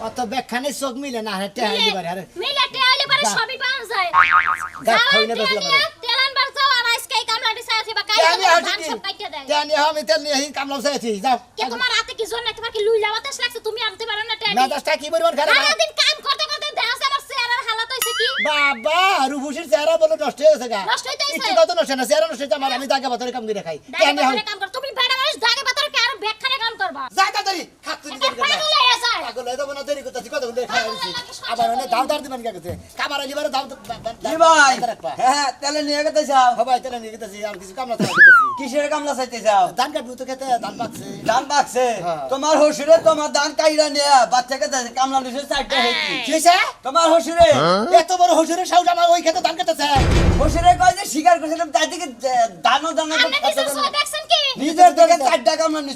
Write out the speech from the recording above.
অত ব্যাখ্যানে চোখ মিলে না আরে টেহাই দিবারে আরে মিলে টেহাইলে পারে সবই পাওয়া যায় দেখ খাই না বসলা পারে তেলান বার যাও আর আজকে এই কামলাটি সাথে বা কাই ধান সব কাটিয়ে দেয় তেনি আমি তেল নিয়ে কামলাও চাইছি যাও কে তোমার রাতে কি জন্য তোমার কি লুই লাগাতে লাগছে তুমি আনতে পারো না টেহাই মেজাজটা কি পরিমাণ খারাপ সারা দিন কাম করতে করতে দেহাস আমার চেহারার হালত হইছে কি বাবা রুবুশির চেহারা বলে নষ্ট হয়ে গেছে গা নষ্ট হইতেছে একটু কত নষ্ট না চেহারা নষ্ট হইছে আমার আমি দাগে বাতরে কাম করে খাই দাগে তেনি বাতরে কাম কর তুমি বেড়া মানুষ দাগে বাতরে কি আর ব্যাখ্যানে কাম করবা যা তাড়াতাড়ি খাত তুই একটা পাগল হয়ে যায় পাগল হয়ে যাবো না দেরি করতেছি কত গুলো খাই আছি আবার মানে দাও দাও দিবেন কাকে খাবার আইলিবারে দাও কি ভাই হ্যাঁ তাহলে নিয়ে গেতে যাও সবাই তেলে নিয়ে গেতেছি আর কিছু কাম না থাকতেছি কিসের কামলা চাইতে যাও ধান কাটবো তো খেতে ধান পাকছে ধান বাকছে হ্যাঁ। তোমার হসুরে তোমার ধান কাইরা নিয়ে বাচ্চাকে দেয় কামলা নিছে চারটা হেকি কি হইছে তোমার হসুরে এত বড় হজুরের সাউন্ড আমার ওই খেতে ধান কাটতেছে হসুরে কয় যে শিকার করছিলাম তার দিকে দানো দানো আপনি কিছু দেখছেন কি নিজের থেকে চারটা কামলা নিছে